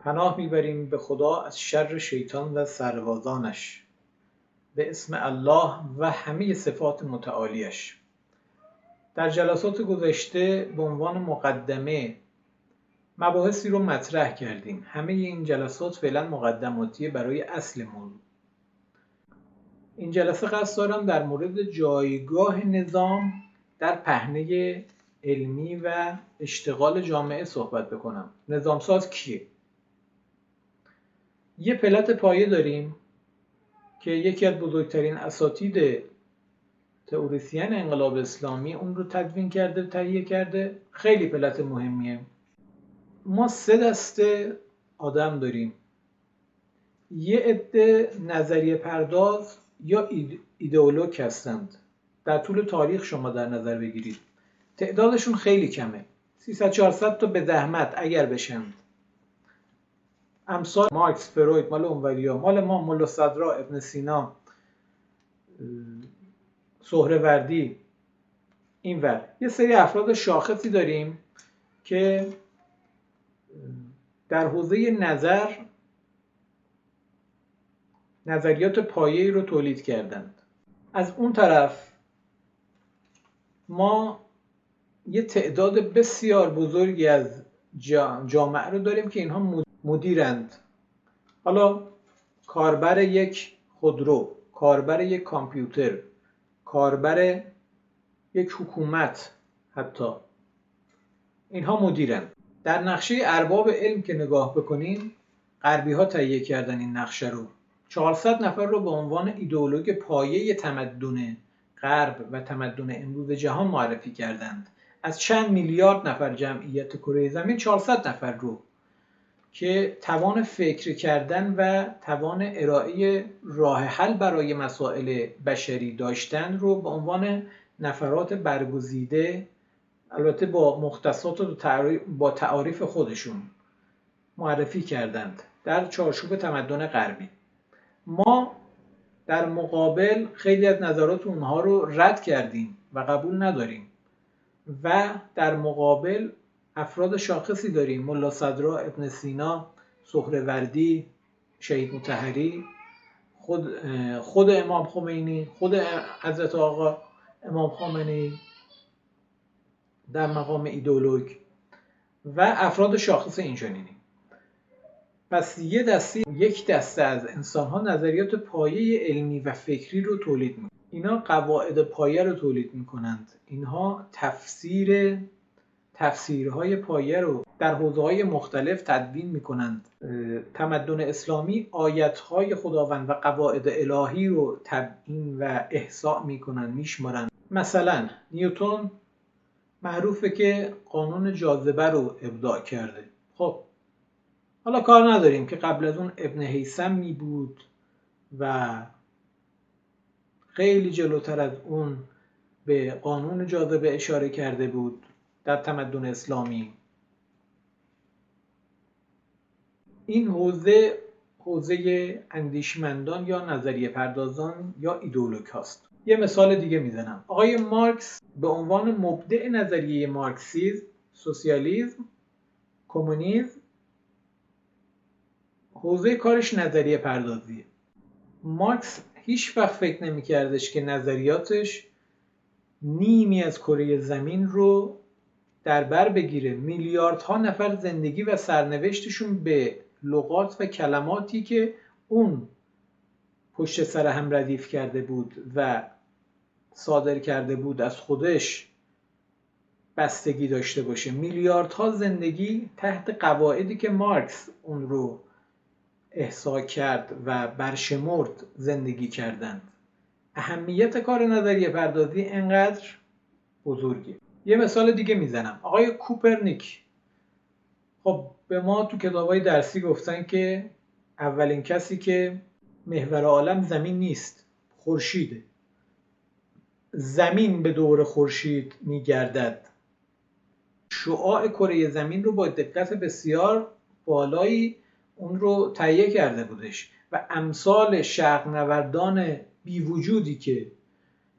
پناه میبریم به خدا از شر شیطان و سربازانش، به اسم الله و همه صفات متعالیش. در جلسات گذشته به عنوان مقدمه مباحثی رو مطرح کردیم. همه این جلسات فعلا مقدماتی برای اصل موضوع. این جلسه قصد دارم در مورد جایگاه نظام در پهنه علمی و اشتغال جامعه صحبت بکنم. نظامساز کیه؟ یه پلت پایه داریم که یکی از بزرگترین اساتید تئوریسین انقلاب اسلامی اون رو تدوین کرده، تهیه کرده. خیلی پلت مهمیه. ما 3 دسته آدم داریم. یه عده نظریه پرداز یا ایدئولوگ هستند. در طول تاریخ شما در نظر بگیرید تعدادشون خیلی کمه، 300-400 تا به زحمت اگر بشن. امثال مارکس، فروید، مال اونوریا، مال ما ملا صدرا، ابن سینا، سهروردی. اینور یه سری افراد شاخصی داریم که در حوزه نظریات پایه‌ای رو تولید کردند. از اون طرف ما یه تعداد بسیار بزرگی از جامعه رو داریم که اینها مدیرند. حالا کاربر یک خودرو، کاربر یک کامپیوتر، کاربر یک حکومت، حتی اینها مدیرند. در نقشه ارباب علم که نگاه بکنین، غربی ها تهیه کردن این نقشه رو. 400 نفر رو به عنوان ایدئولوگ پایه تمدن غرب و تمدن امروز جهان معرفی کردند. از چند میلیارد نفر جمعیت کره زمین 400 نفر رو که توان فکر کردن و توان ارائه راه حل برای مسائل بشری داشتند رو به عنوان نفرات برگزیده، البته با مختصات و با تعاریف خودشون معرفی کردند در چارچوب تمدن غربی. ما در مقابل خیلی از نظرات اونها رو رد کردیم و قبول نداریم و در مقابل افراد شاخصی داریم: ملا صدرا، ابن سینا، سهروردی، شهید مطهری، خود امام خمینی، خود حضرت آقا امام خامنه‌ای در مقام ایدئولوگ و افراد شاخص اینچنینی. پس یک دسته از انسان‌ها نظریات پایه علمی و فکری رو تولید می‌کنند. اینا قواعد پایه رو تولید می‌کنند. اینها تفسیرهای پایه رو در حوزه‌های مختلف تدوین می‌کنند. تمدن اسلامی آیات‌های خداوند و قواعد الهی رو تبیین و احصاء می‌کنند، میشمارند. مثلا نیوتن معروفه که قانون جاذبه رو ابداع کرده. خب حالا کار نداریم که قبل از اون ابن هیثم بود و خیلی جلوتر از اون به قانون جاذبه اشاره کرده بود در تمدن اسلامی. این حوزه اندیشمندان یا نظریه پردازان یا ایدئولوگ هاست. یه مثال دیگه میزنم. آقای مارکس به عنوان مبدع نظریه مارکسیسم، سوسیالیسم، کمونیسم، حوزه کارش نظریه پردازیه. مارکس هیچ وقت فکر نمی کردش که نظریاتش نیمی از کره زمین رو در بر بگیره. میلیاردها نفر زندگی و سرنوشتشون به لغات و کلماتی که اون پشت سر هم ردیف کرده بود و صادر کرده بود از خودش بستگی داشته باشه. میلیاردها زندگی تحت قواعدی که مارکس اون رو احصا کرد و برشمرد زندگی کردند. اهمیت کار نظریه پردازی انقدر بزرگه. یه مثال دیگه میزنم. آقای کوپرنیک، خب به ما تو کتابای درسی گفتن که اولین کسی که محور عالم زمین نیست، خورشیده. زمین به دور خورشید میگردد. شعاع کره زمین رو با دقت بسیار بالایی اون رو تهیه کرده بودش و امثال شرق نوردان بی وجودی که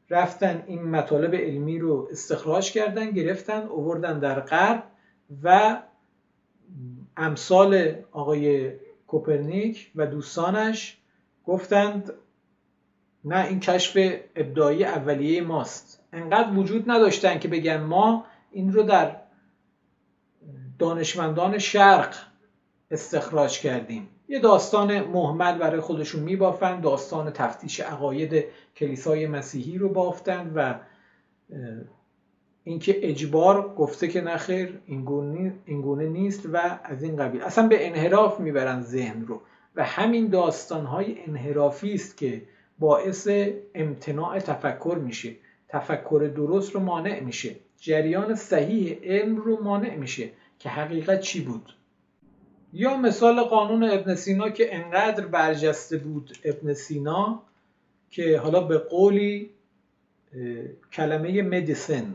رفتن این مطالب علمی رو استخراج کردن، گرفتن، آوردن در غرب و امثال آقای کوپرنیک و دوستانش گفتند نه، این کشف ابداعی اولیه ماست. انقدر وجود نداشتن که بگن ما این رو در دانشمندان شرق استخراج کردیم. یه داستان مهمل برای خودشون میبافن، داستان تفتیش عقاید کلیسای مسیحی رو بافتن و اینکه اجبار گفته که نخیر این گونه نیست و از این قبیل، اصلا به انحراف میبرن ذهن رو و همین داستانهای انحرافی است که باعث امتناع تفکر میشه، تفکر درست رو مانع میشه، جریان صحیح علم رو مانع میشه که حقیقت چی بود. یا مثال قانون ابن سینا که انقدر برجسته بود ابن سینا که حالا به قولی کلمه مدیسن،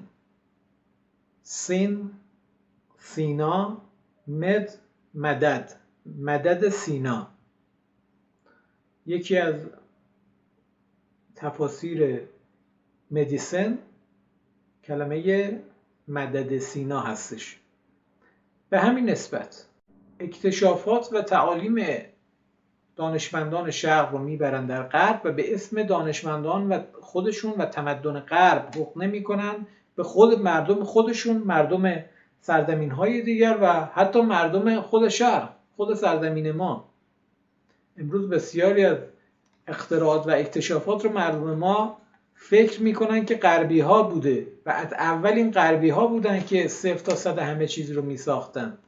سین، سینا، مدد سینا، یکی از تفاسیر مدیسن کلمه مدد سینا هستش. به همین نسبت اکتشافات و تعالیم دانشمندان شرق رو میبرن در غرب و به اسم دانشمندان و خودشون و تمدن غرب حقنه میکنن به خود مردم خودشون، مردم سرزمین های دیگر و حتی مردم خود شرق، خود سرزمین ما. امروز بسیاری از اختراعات و اکتشافات رو مردم ما فکر میکنن که غربی ها بوده و از اول این غربی ها بودن که 0 تا 100 همه چیز رو میساختن.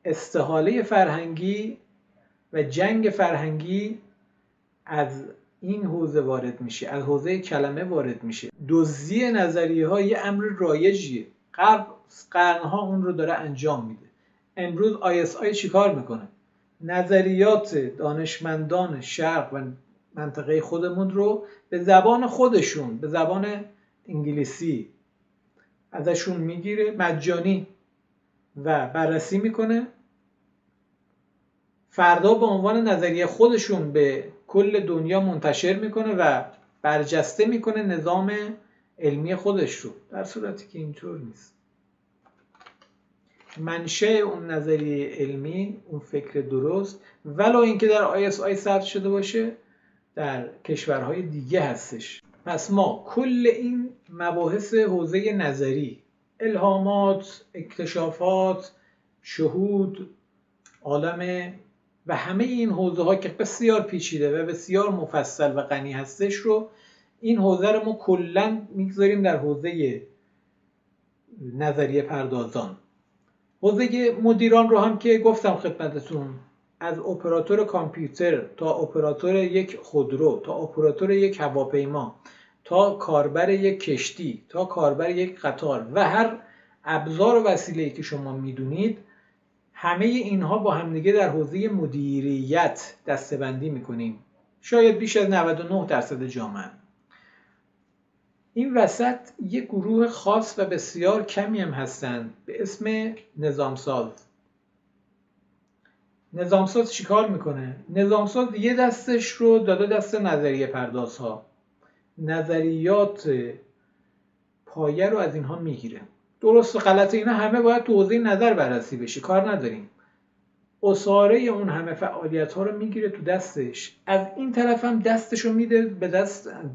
استحاله فرهنگی و جنگ فرهنگی از این حوزه وارد میشه، از حوزه کلمه وارد میشه. دزدی نظریه ها یه امر رایجیه، غرب قرنها اون رو داره انجام میده. امروز ISI چیکار میکنه؟ نظریات دانشمندان شرق و منطقه خودمون رو به زبان خودشون، به زبان انگلیسی ازشون میگیره مجانی و بررسی میکنه، فردا به عنوان نظریه خودشون به کل دنیا منتشر میکنه و برجسته میکنه نظام علمی خودش رو، در صورتی که اینطور نیست. منشأ اون نظریه علمی، اون فکر درست، ولو اینکه در ISI ثبت شده باشه، در کشورهای دیگه هستش. پس ما کل این مباحث حوزه نظری، الهامات، اکتشافات، شهود، عالم و همه این حوزه ها که بسیار پیچیده و بسیار مفصل و غنی هستش رو، این حوزه رو ما کلاً میگذاریم در حوزه نظریه پردازان. حوزه مدیران رو هم که گفتم خدمتتون، از اپراتور کامپیوتر تا اپراتور یک خودرو تا اپراتور یک هواپیما تا کاربر یک کشتی تا کاربر یک قطار و هر ابزار و وسیله‌ای که شما میدونید، همه اینها با همدیگه در حوزه مدیریت دسته‌بندی میکنیم. شاید بیش از 99% جامعه. این وسط یک گروه خاص و بسیار کمی هم هستند به اسم نظامساز. نظامساز چیکار میکنه؟ نظامساز یه دستش رو داده دست نظریه پردازها، نظریات پایه رو از اینها میگیره. درست و غلط اینا همه باید تو حوزه نظر بررسی بشه، کار نداریم. اصاره اون همه فعالیت ها رو میگیره تو دستش، از این طرف هم دستش رو میده به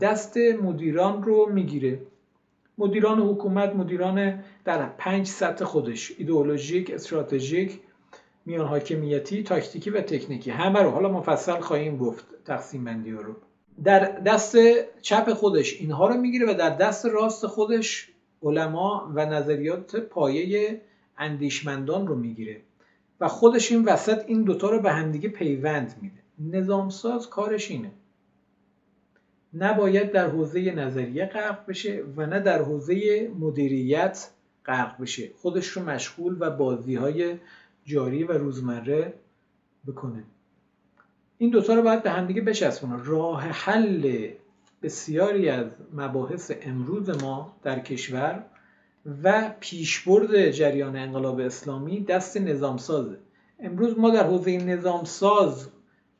دست مدیران رو میگیره، مدیران حکومت، مدیران در 5 سطح خودش، ایدئولوژیک، استراتژیک، میان حاکمیتی، تاکتیکی و تکنیکی، همه رو حالا مفصل خواهیم گفت تقسیم بندی رو. در دست چپ خودش اینها رو میگیره و در دست راست خودش علما و نظریات پایه اندیشمندان رو میگیره و خودش این وسط این دوتا رو به همدیگه پیوند میده. نظامساز کارش اینه، نباید در حوزه نظریه غرق بشه و نه در حوزه مدیریت غرق بشه، خودش رو مشغول و بازی‌های جاری و روزمره بکنه. این دوتا رو باید به همدیگه بچسبونه. راه حل بسیاری از مباحث امروز ما در کشور و پیشبرد جریان انقلاب اسلامی دست نظامسازه. امروز ما در حوزه نظامساز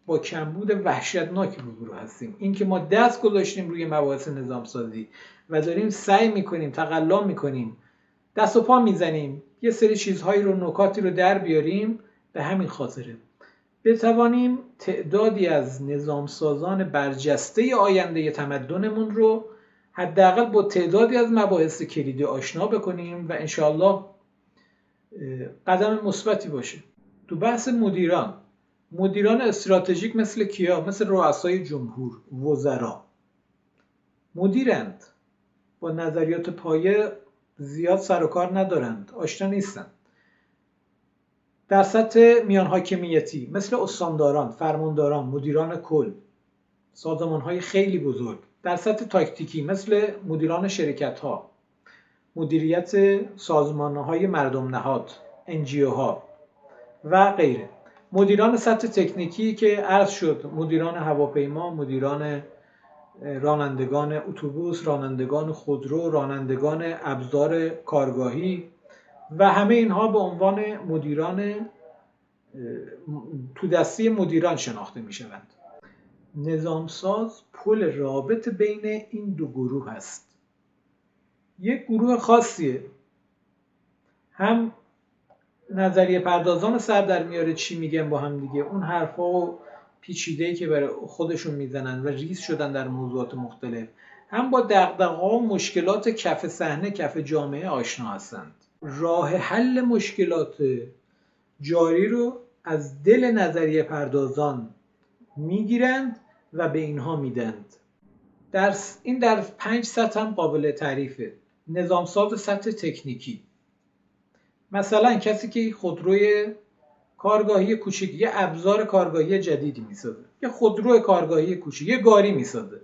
با کمبود وحشتناکی روبرو هستیم. اینکه ما دست گذاشتیم روی مباحث نظامسازی و داریم سعی میکنیم، تقلا میکنیم، دست و پا میزنیم یه سری چیزهایی رو، نکاتی رو در بیاریم. به همین خاطره بتوانیم تعدادی از نظامسازان برجسته آینده تمدنمون رو حداقل با تعدادی از مباحث کلیدی آشنا بکنیم و انشاءالله قدم مثبتی باشه. تو بحث مدیران استراتژیک مثل کیا؟ مثل رؤسای جمهور، وزرا مدیرند، با نظریات پایه زیاد سر و کار ندارند، آشنا نیستند. در سطح میان حاکمیتی مثل استانداران، فرمانداران، مدیران کل، سازمان‌های خیلی بزرگ. در سطح تاکتیکی مثل مدیران شرکت‌ها، مدیریت سازمان‌های مردم نهاد، NGO ها و غیره. مدیران سطح تکنیکی که عرض شد، مدیران هواپیما، مدیران رانندگان اتوبوس، رانندگان خودرو، رانندگان ابزار کارگاهی و همه اینها به عنوان مدیران تو دسته مدیران شناخته می شوند. نظامساز پل رابط بین این دو گروه است. یک گروه خاصیه، هم نظریه پردازان سر در میاره چی میگن با هم دیگه، اون حرفا و پیچیده‌ای که برای خودشون میزنن و ریز شدن در موضوعات مختلف، هم با دغدغه‌ها و مشکلات کف صحنه، کف جامعه آشنا هستند. راه حل مشکلات جاری رو از دل نظریه پردازان میگیرند و به اینها میدند. این در 5 سطح هم قابل تعریفه. نظامساز سطح تکنیکی، مثلا کسی که خودروی کارگاهی کوچیک، یه ابزار کارگاهی جدیدی میسازه، یه خودرو کارگاهی کوچیک، یه گاری میسازه،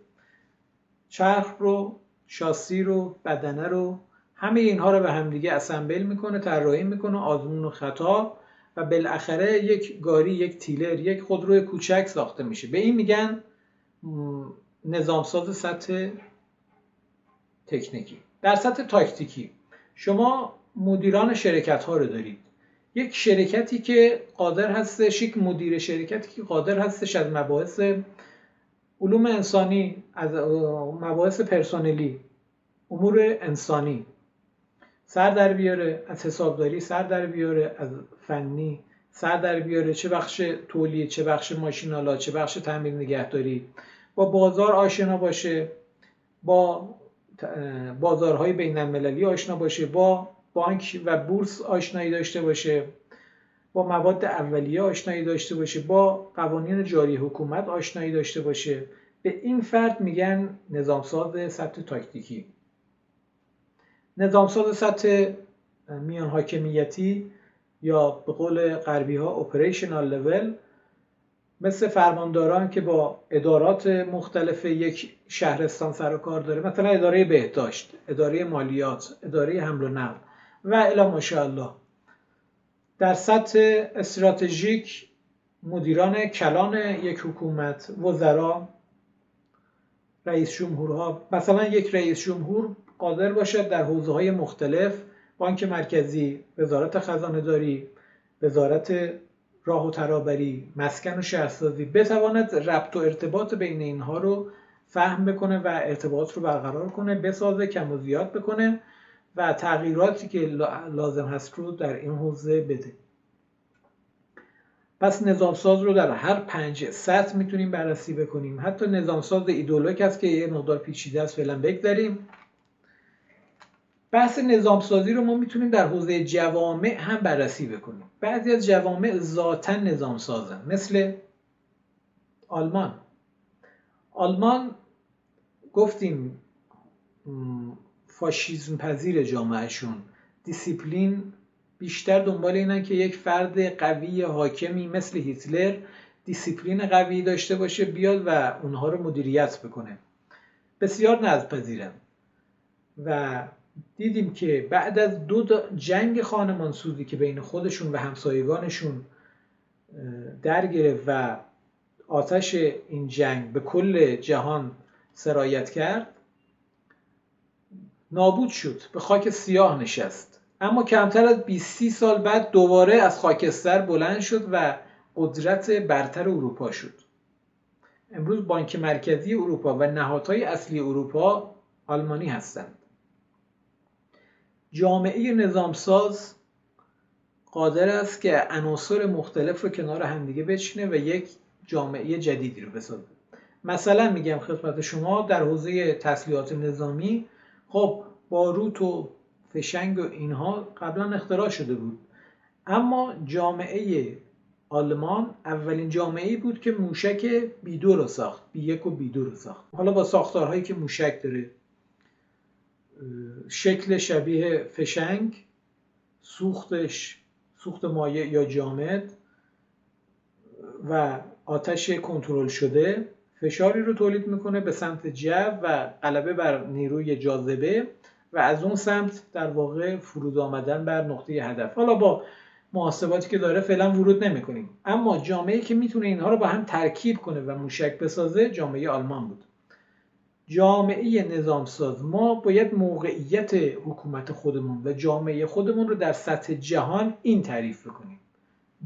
چرخ رو، شاسی رو، بدنه رو، همه اینها رو به همدیگه اسمبل میکنه، طراحی میکنه، آزمون و خطا، و بالاخره یک گاری، یک تیلر، یک خودروی کوچک ساخته میشه. به این میگن نظامساز سطح تکنیکی. در سطح تاکتیکی شما مدیران شرکت ها رو دارید. یک شرکتی که قادر هستش، یک مدیر شرکتی که قادر هستش از مباحث علوم انسانی، از مباحث پرسنلی، امور انسانی سر در بیاره، از حسابداری سر در بیاره، از فنی سر در بیاره، چه بخش تولید، چه بخش ماشین‌آلات، چه بخش تعمیر نگهداری، با بازار آشنا باشه، با بازارهای بین المللی آشنا باشه، با بانک و بورس آشنایی داشته باشه، با مواد اولیه آشنایی داشته باشه، با قوانین جاری حکومت آشنایی داشته باشه. به این فرد میگن نظامساز سطح تاکتیکی. نظامساز سطح میان حاکمیتی یا به قول غربی ها operational level، مثل فرمانداران که با ادارات مختلف یک شهرستان سر و کار داره، مثلا اداره بهداشت، اداره مالیات، اداره حمل و نقل و الی ماشاءالله. در سطح استراتژیک مدیران کلان یک حکومت، وزرا، رئیس جمهورها. مثلا یک رئیس جمهور قادر باشد در حوزه‌های مختلف، بانک مرکزی، وزارت خزانه داری، وزارت راه و ترابری، مسکن و شهرسازی، بتواند ربط و ارتباط بین اینها رو فهم بکنه و ارتباط رو برقرار کنه، بسازه، کم و زیاد بکنه و تغییراتی که لازم هست رو در این حوزه بده. پس نظامساز رو در هر 5 سطح میتونیم بررسی بکنیم. حتی نظامساز ایدئولوژیک هست که یه مقدار پیچیده است، فعلا بگذاریم. بحث نظامسازی رو ما میتونیم در حوزه جوامع هم بررسی بکنیم. بعضی از جوامع ذاتاً نظامسازن، مثل آلمان گفتیم فاشیسم پذیر جامعهشون، دیسیپلین بیشتر دنبال اینن که یک فرد قوی حاکمی مثل هیتلر دیسیپلین قوی داشته باشه، بیاد و اونها رو مدیریت بکنه. بسیار نظم‌پذیرن و دیدیم که بعد از 2 جنگ خانمانسوزی که بین خودشون و همسایگانشون در گرفت و آتش این جنگ به کل جهان سرایت کرد، نابود شد، به خاک سیاه نشست. اما کمتر از 20-30 سال بعد دوباره از خاکستر بلند شد و قدرت برتر اروپا شد. امروز بانک مرکزی اروپا و نهادهای اصلی اروپا آلمانی هستند. جامعه نظامساز قادر است که عناصر مختلف رو کنار همدیگه بچینه و یک جامعه جدیدی رو بسازه. مثلا میگم خدمت شما در حوزه تسلیحات نظامی، خب باروت و فشنگ و اینها قبلا اختراع شده بود، اما جامعه آلمان اولین جامعه‌ای بود که موشک B2 رو ساخت، B1 و B2 رو ساخت. حالا با ساختارهایی که موشک داره، شکل شبیه فشنگ، سوخت مایع یا جامد و آتش کنترل شده، فشاری رو تولید میکنه به سمت جو و غلبه بر نیروی جاذبه و از اون سمت در واقع فرود آمدن بر نقطه هدف. حالا با محاسباتی که داره فعلا ورود نمیکنیم، اما جامعه‌ای که میتونه اینها رو با هم ترکیب کنه و موشک بسازه جامعه آلمان بود. جامعه نظامساز، ما باید موقعیت حکومت خودمون و جامعه خودمون رو در سطح جهان این تعریف کنیم.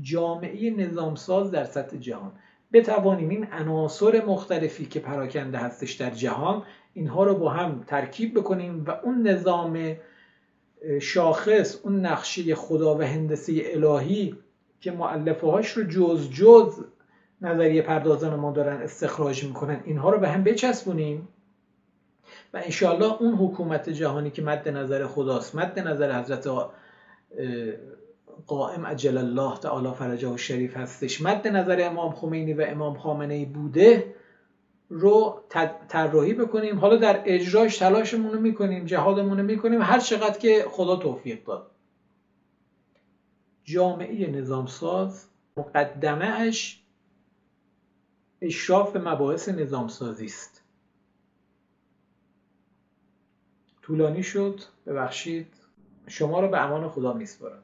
جامعه نظامساز در سطح جهان، بتوانیم این عناصر مختلفی که پراکنده هستش در جهان، اینها رو با هم ترکیب بکنیم و اون نظام شاخص، اون نقشه خدا و هندسه الهی که مؤلفه هاش رو جز نظریه پردازان ما دارن استخراج میکنن، اینها رو به هم بچسبونیم و انشاءالله اون حکومت جهانی که مد نظر خداست، مد نظر حضرت قائم عجل الله تعالی فرجه الشریف هستش، مد نظر امام خمینی و امام خامنه‌ای بوده رو طراحی بکنیم. حالا در اجراش تلاشمون رو میکنیم، جهادمون رو میکنیم، هر چقدر که خدا توفیق داد. جامعه نظامساز مقدمه اش اشراف مباحث نظامسازی است. طولانی شد، ببخشید. شما رو به امان خدا میسپارم.